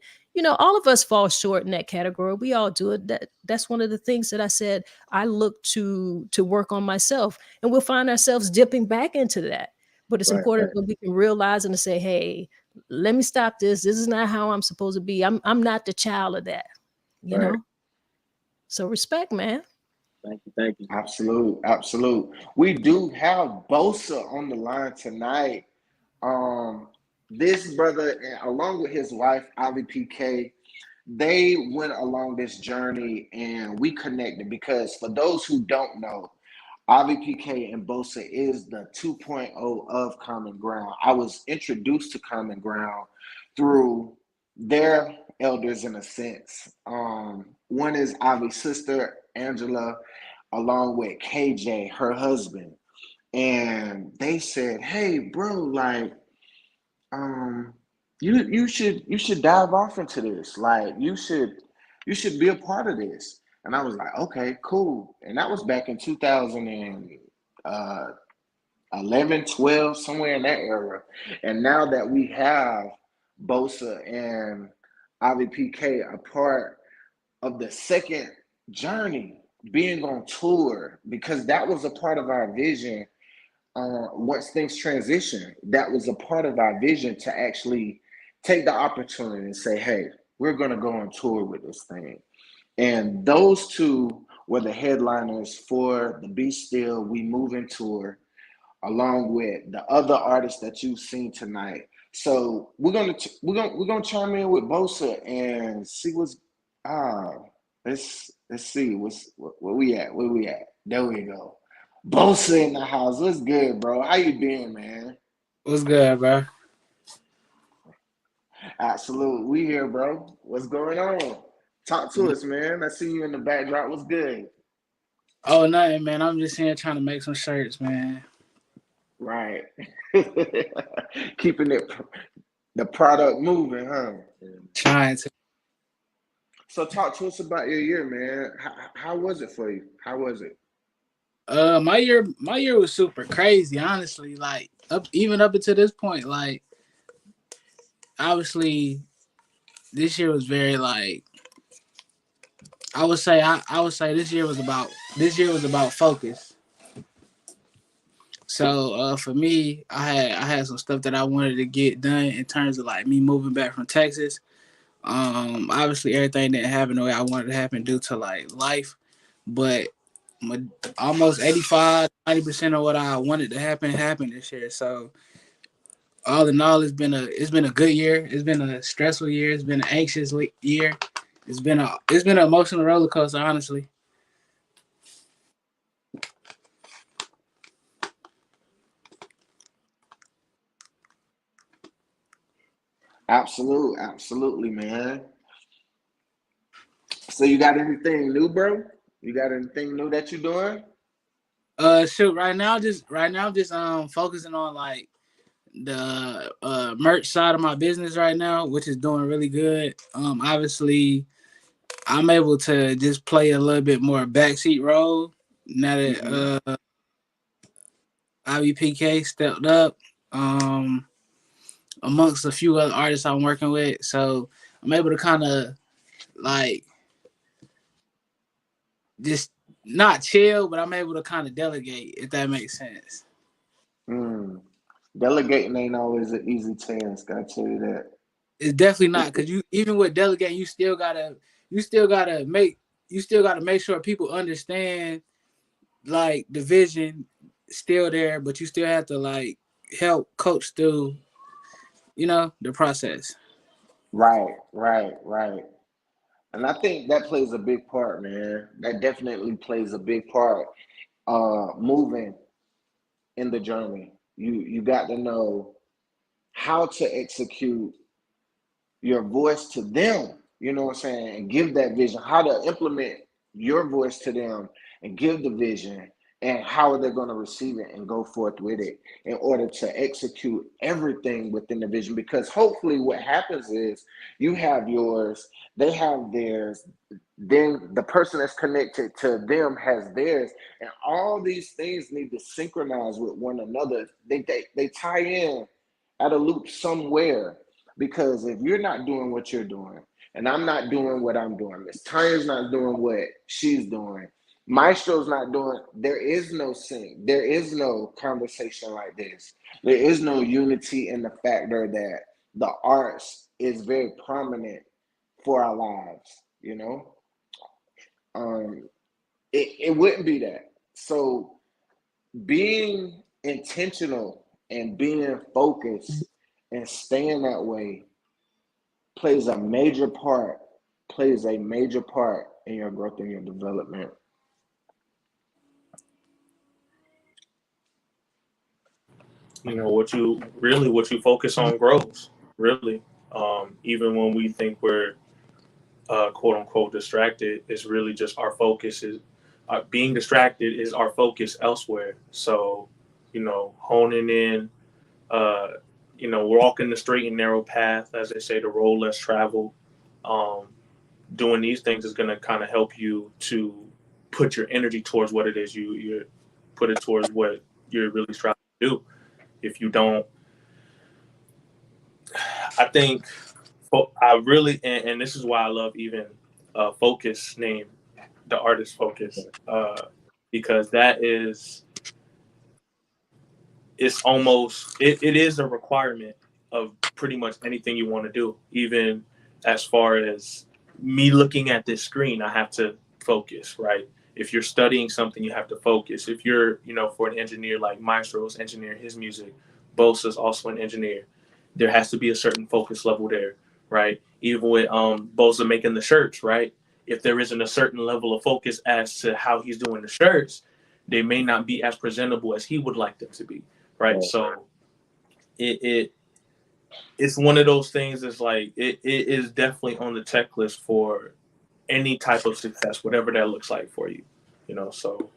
all of us fall short in that category. We all do it. That's one of the things that I said I look to work on myself, and we'll find ourselves dipping back into that. But it's you. Right, important right, that we can realize and to say, hey, let me stop this. This is not how I'm supposed to be. I'm not the child of that, you right. know? So respect, man. Thank you. Thank you. absolute, absolute. We do have Bosa on the line tonight. Um, this brother, along with his wife, Ivy PK, they went along this journey and we connected because for those who don't know, Ivy PK and Bosa is the 2.0 of Common Ground. I was introduced to Common Ground through their elders in a sense. One is Ivy's sister, Angela, along with KJ, her husband. And they said, hey, bro, like, um, you should dive off into this. Like you should be a part of this. And I was like, okay, cool. And that was back in 2011, 12, somewhere in that era. And now that we have Bosa and Ivy PK a part of the second journey being on tour, because that was a part of our vision. Once things transition, that was a part of our vision to actually take the opportunity and say, hey, we're going to go on tour with this thing. And those two were the headliners for the Be Still, We Moving tour, along with the other artists that you've seen tonight. So we're gonna chime in with Bosa and see what's uh let's see where we at. Where we at? There we go. Bosa in the house. What's good, bro? How you been, man? What's good, bro? Absolute. We here, bro. What's going on? Talk to us, man. I see you in the backdrop. What's good? Oh, nothing, man. I'm just here trying to make some shirts, man. Right. Keeping the product moving, huh? Trying to. So talk to us about your year, man. How was it for you? How was it? My year was super crazy, honestly. Like even up until this point, like obviously this year was very like I would say this year was about focus. So for me, I had some stuff that I wanted to get done in terms of like me moving back from Texas. Obviously everything didn't happen the way I wanted to happen due to like life, but almost 85-90% of what I wanted to happen happened this year. So all in all, it's been a good year. It's been a stressful year. It's been an anxious year. It's been an emotional roller coaster, honestly. Absolutely, man. So you got anything new, bro? You got anything new that you doing? Shoot, right now, just focusing on like the merch side of my business right now, which is doing really good. Obviously, I'm able to just play a little bit more backseat role now Mm-hmm. that IBPK stepped up. Um, Amongst a few other artists I'm working with, so I'm able to kind of like just not chill, but I'm able to kind of delegate if that makes sense. Mm. Delegating ain't always an easy task. I tell you that. It's definitely not because you even with delegating, you still gotta make sure people understand like the vision still there, but you still have to like help coach through the process. Right. And I think that plays a big part, man. That definitely plays a big part. Moving in the journey, you got to know how to execute your voice to them, you know what I'm saying, and give that vision, how to implement your voice to them and give the vision, and how they're going to receive it and go forth with it in order to execute everything within the vision. Because hopefully what happens is you have yours, they have theirs, then the person that's connected to them has theirs, and all these things need to synchronize with one another. They tie in at a loop somewhere, because if you're not doing what you're doing, and I'm not doing what I'm doing, Miss Tanya's not doing what she's doing, Maestro's not doing, there is no sync. There is no conversation like this. There is no unity in the factor that the arts is very prominent for our lives, you know? Um, it wouldn't be that. So being intentional and being focused and staying that way plays a major part, plays a major part in your growth and your development. What you focus on grows. Really, even when we think we're quote unquote distracted, it's really just our focus is being distracted is our focus elsewhere. So, honing in, uh, walking the straight and narrow path, as they say, the road less traveled. Um, Doing these things is going to kind of help you to put your energy towards what it is you put it towards what you're really striving to do. If you don't, I think I really, and this is why I love even Focus name the artist focus, because that is, it's almost, it is a requirement of pretty much anything you want to do. Even as far as me looking at this screen, I have to focus, right? If you're studying something, you have to focus. If you're, for an engineer like Maestro's engineer his music, Bosa's also an engineer, there has to be a certain focus level there, right? Even with Bosa making the shirts, right? If there isn't a certain level of focus as to how he's doing the shirts, they may not be as presentable as he would like them to be, right? So it's one of those things that's like, it is definitely on the checklist for any type of success, whatever that looks like for you, so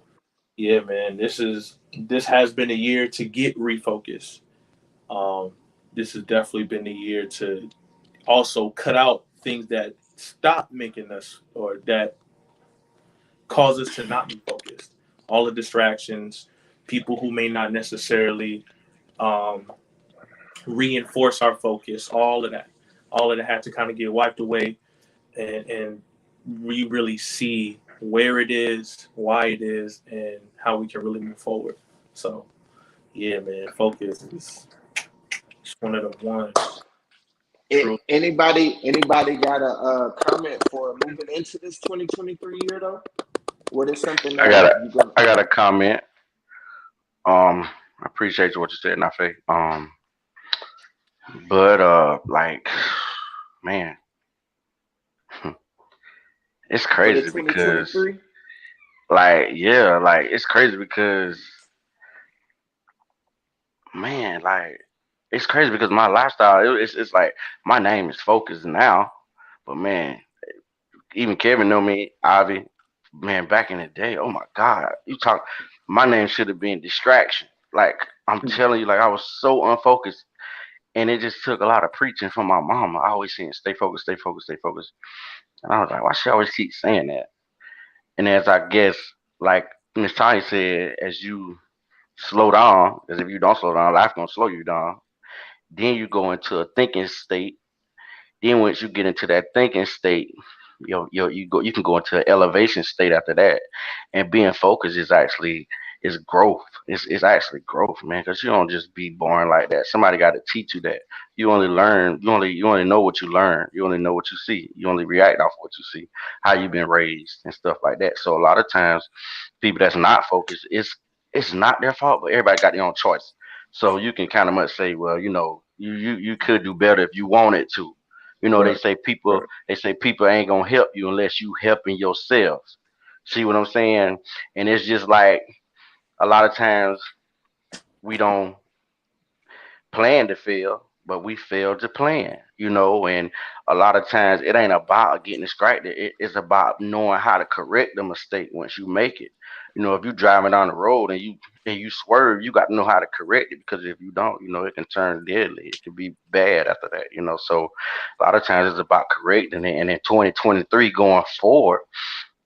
yeah, man, this has been a year to get refocused. This has definitely been a year to also cut out things that stop making us, or that cause us to not be focused. All the distractions, people who may not necessarily reinforce our focus, all of that had to kind of get wiped away, and we really see where it is, why it is, and how we can really move forward. So yeah, man, focus is one of the ones. Anybody got a comment for moving into this 2023 year though? What is something I that got a comment. I appreciate what you said, Nafe. But like, man, it's for the crazy because 2023? it's crazy because, man, like, it's crazy because my lifestyle, it's like my name is Focus now, but man, even Kevin know me, Ivy, man, back in the day, oh my God, my name should have been Distraction. Like, I'm telling you, like, I was so unfocused, and it just took a lot of preaching from my mama. I always saying, stay focused, stay focused, stay focused. And I was like, why she always keep saying that? And as I guess, like Miss Tanya said, as you slow down, because if you don't slow down, life gonna slow you down. Then you go into a thinking state. Then once you get into that thinking state, you can go into an elevation state after that. And being focused is growth. It's actually growth, man. Because you don't just be born like that. Somebody got to teach you that. You only learn. You only know what you learn. You only know what you see. You only react off what you see, how you've been raised and stuff like that. So a lot of times, people that's not focused, it's not their fault, but everybody got their own choice. So you can kind of much say, well, you could do better if you wanted to. They Right. say people Right. they say people ain't gonna help you unless you helping yourselves. See what I'm saying? And it's just like a lot of times we don't plan to fail, but we fail to plan. And a lot of times it ain't about getting distracted. It's about knowing how to correct the mistake once you make it. If you're driving down the road and you swerve, you got to know how to correct it, because if you don't, it can turn deadly. It can be bad after that. So a lot of times it's about correcting it. And in 2023 going forward,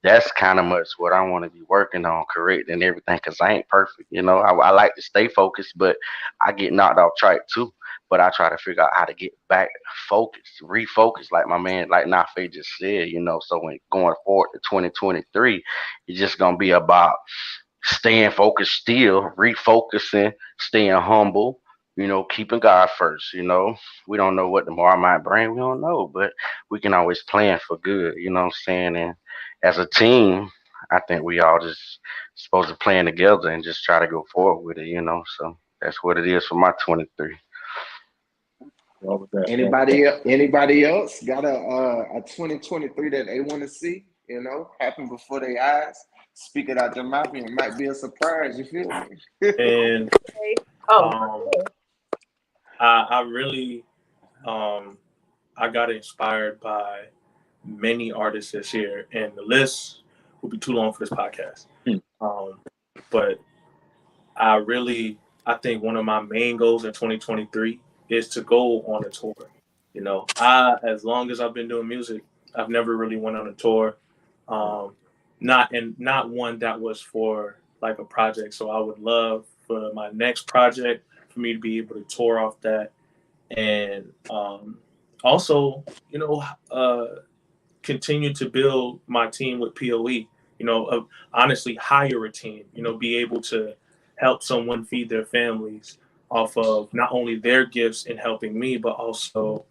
that's kind of much what I want to be working on, correcting everything, because I ain't perfect. I like to stay focused, but I get knocked off track too. But I try to figure out how to get back focused, refocus, like my man, like Nafe just said. So when going forward to 2023, it's just gonna be about staying focused still, refocusing, staying humble, keeping God first. We don't know what tomorrow might bring. We don't know, but we can always plan for good. You know what I'm saying? And as a team, I think we all just supposed to plan together and just try to go forward with it. So that's what it is for my 23. What was that? Anybody else got a 2023 that they want to see, happen before their eyes? Speak it out their mouth, and it might be a surprise. You feel me? And Oh, I really I got inspired by many artists this year, and the list will be too long for this podcast. Um, but I think one of my main goals in 2023 is to go on a tour. As long as I've been doing music, I've never really went on a tour. Not one that was for like a project. So I would love for my next project for me to be able to tour off that, and also, continue to build my team with POE. honestly hire a team, be able to help someone feed their families off of not only their gifts in helping me, but also,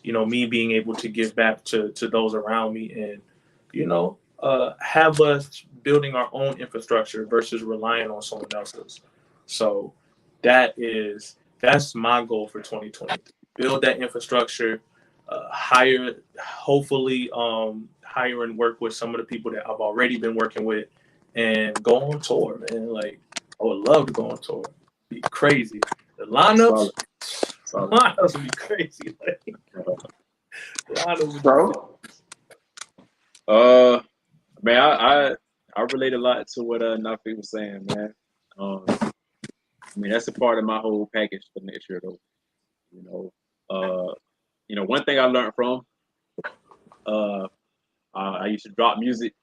me being able to give back to those around me, and, have us building our own infrastructure versus relying on someone else's. So that's my goal for 2023. Build that infrastructure, hopefully hire and work with some of the people that I've already been working with, and go on tour, man. Like, I would love to go on tour. Be crazy. The lineups, Solid. lineups would be crazy. Like, lineups would Bro, Man, I relate a lot to what Nafi was saying, man. I mean, that's a part of my whole package for next year, though. You know, one thing I learned from I used to drop music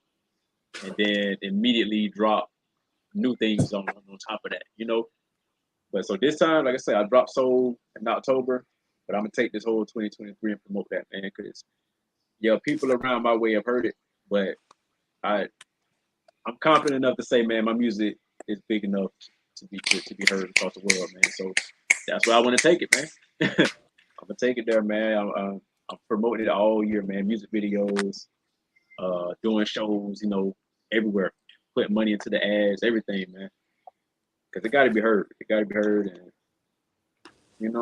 and then immediately drop new things on top of that, But so this time, like I said, I dropped Soul in October, but I'm gonna take this whole 2023 and promote that, man, because people around my way have heard it, but I'm confident enough to say, man, my music is big enough to be heard across the world, man. So that's where I want to take it, man. I'm gonna take it there, man. I'm promoting it all year, man. Music videos, doing shows, everywhere, putting money into the ads, everything, man. Because it got to be heard. It got to be heard, and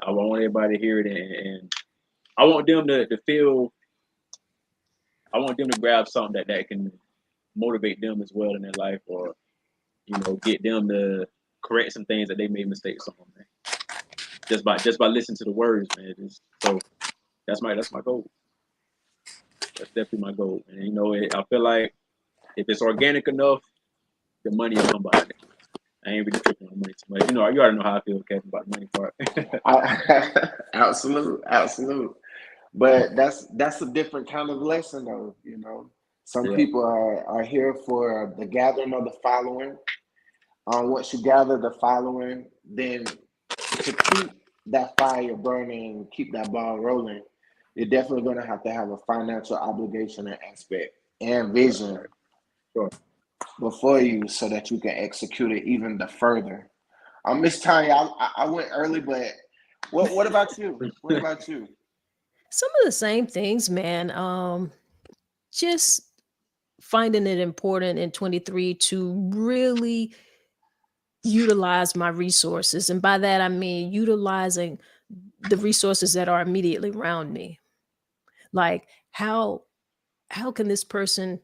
I want everybody to hear it, and I want them to feel. I want them to grab something that can motivate them as well in their life, or get them to correct some things that they made mistakes on, man. Just by listening to the words, man. So that's my goal. That's definitely my goal, and I feel like if it's organic enough, the money will come by. I ain't really tripping on money too much. You already know how I feel, Kevin, about the money part. absolute. But that's a different kind of lesson, though. Some Yeah. people are here for the gathering of the following. Once you gather the following, then to keep that fire burning, keep that ball rolling, you're definitely going to have a financial obligation and aspect and vision Sure. before you, so that you can execute it even the further. Miss Tanya, I went early, but what about you? What about you? Some of the same things, man. Just finding it important in 23 to really utilize my resources. And by that, I mean utilizing the resources that are immediately around me. Like, how can this person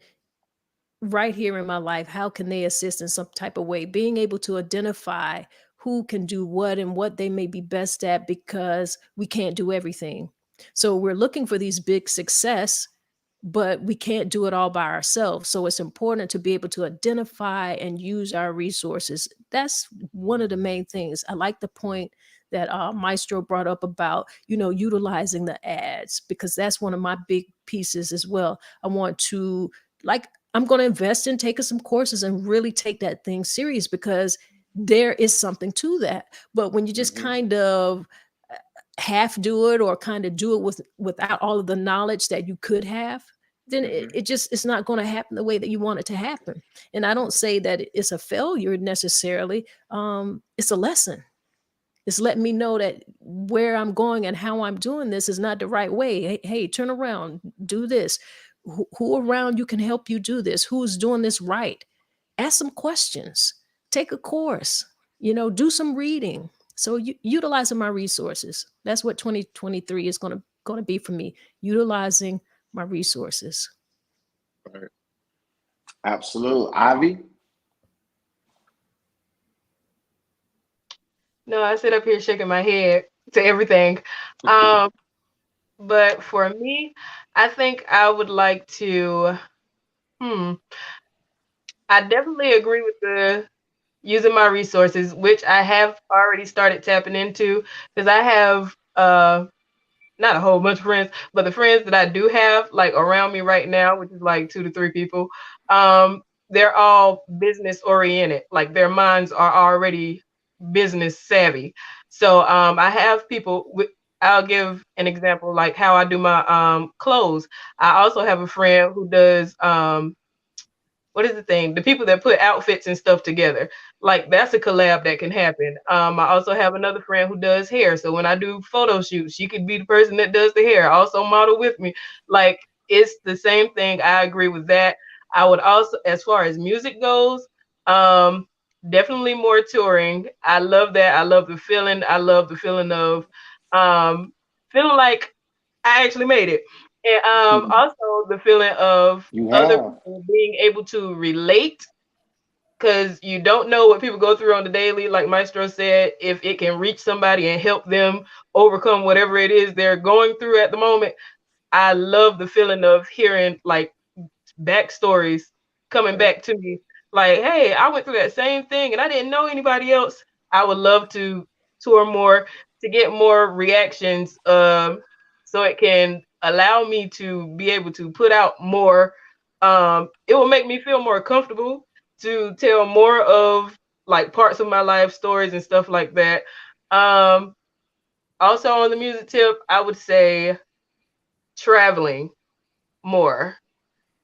right here in my life, how can they assist in some type of way? Being able to identify who can do what and what they may be best at, because we can't do everything. So we're looking for these big success, but we can't do it all by ourselves. So it's important to be able to identify and use our resources. That's one of the main things. I like the point that Maestro brought up about, utilizing the ads, because that's one of my big pieces as well. I want to, like, I'm going to invest in taking some courses and really take that thing serious, because there is something to that. But when you just kind of half do it, or kind of do it without all of the knowledge that you could have, then it's not going to happen the way that you want it to happen. And I don't say that it's a failure necessarily. It's a lesson. It's letting me know that where I'm going and how I'm doing this is not the right way. Hey, turn around, do this. Who around you can help you do this? Who's doing this right? Ask some questions. Take a course. Do some reading. So utilizing my resources. That's what 2023 is going to be for me. Utilizing my resources. Right. Absolute. Ivy? No, I sit up here shaking my head to everything. But for me, I think I would like to. I definitely agree with the using my resources, which I have already started tapping into, because I have not a whole bunch of friends, but the friends that I do have like around me right now, which is like 2 to 3 people, they're all business oriented. Like, their minds are already business savvy. So I have people I'll give an example, like how I do my clothes. I also have a friend who does what is the thing? The people that put outfits and stuff together. Like that's a collab that can happen. I also have another friend who does hair. So when I do photo shoots, she could be the person that does the hair, also model with me. Like it's the same thing. I agree with that. I would also, as far as music goes, definitely more touring. I love that. I love the feeling. I love the feeling of um feeling like I actually made it. And also the feeling of You other have. people being able to relate, because you don't know what people go through on the daily. Like Maestro said, if it can reach somebody and help them overcome whatever it is they're going through at the moment. I love the feeling of hearing like backstories coming back to me. Like, hey, I went through that same thing and I didn't know anybody else. I would love to tour more to get more reactions, so it can allow me to be able to put out more. It will make me feel more comfortable to tell more of like parts of my life stories and stuff like that. Um, Also on the music tip, I would say traveling more.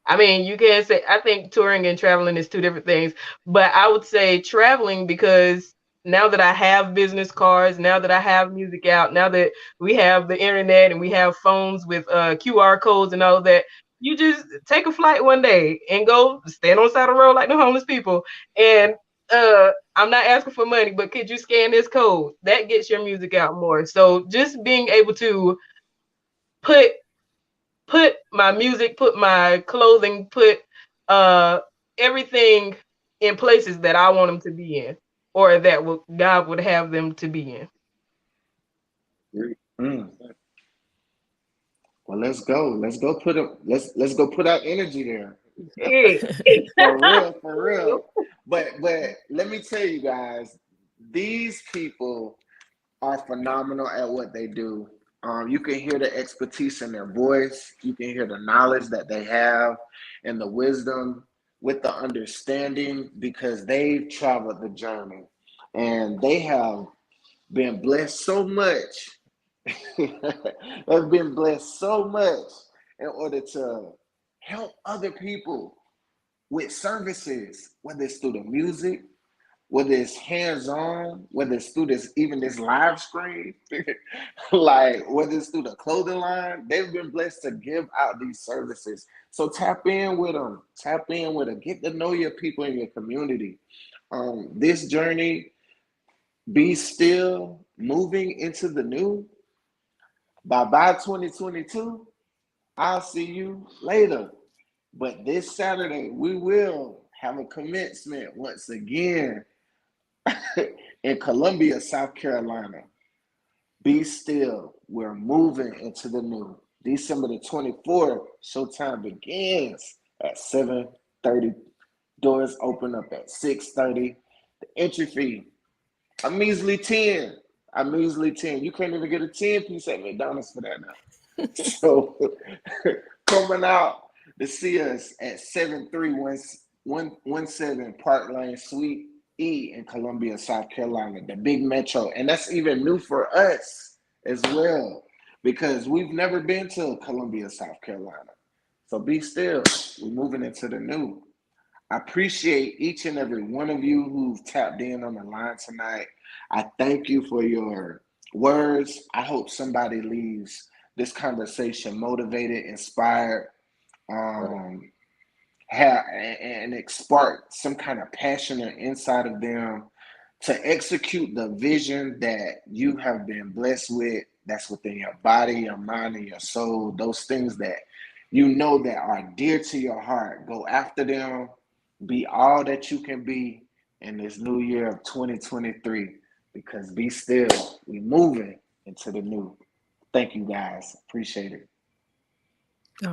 I mean, you can say, I think touring and traveling is two different things, but I would say traveling because now that I have business cards, now that I have music out, now that we have the internet and we have phones with QR codes and all that, you just take a flight one day and go stand on the side of the road like the homeless people. And I'm not asking for money, but could you scan this code? That gets your music out more. So just being able to put my music, put my clothing, put uh everything in places that I want them to be in, or that God would have them to be in. Mm. Well, let's go. Let's go put out energy there. Yeah. For real, for real. But let me tell you guys, these people are phenomenal at what they do. You can hear the expertise in their voice. You can hear the knowledge that they have and the wisdom with the understanding because they've traveled the journey and they have been blessed so much. They've been blessed so much in order to help other people with services, whether it's through the music, whether it's hands-on, whether it's through this even this live stream, like whether it's through the clothing line, they've been blessed to give out these services. So tap in with them, tap in with them, get to know your people in your community. This journey, be still, moving into the new. Bye 2022. I'll see you later. But this Saturday, we will have a commencement once again in Columbia, South Carolina. Be still. We're moving into the new. December the 24th, showtime begins at 7:30. Doors open up at 6:30. The entry fee, a measly 10. A measly 10. You can't even get a 10 piece at McDonald's for that now. So coming out to see us at 73117 Park Lane Suite E in Columbia, South Carolina, the big metro. And that's even new for us as well, because we've never been to Columbia, South Carolina. So be still. We're moving into the new. I appreciate each and every one of you who've tapped in on the line tonight. I thank you for your words. I hope somebody leaves this conversation motivated, inspired, um, and it sparked some kind of passion inside of them to execute the vision that you have been blessed with. That's within your body, your mind, and your soul. Those things that you know that are dear to your heart. Go after them. Be all that you can be in this new year of 2023. Because be still. We moving into the new. Thank you guys. Appreciate it.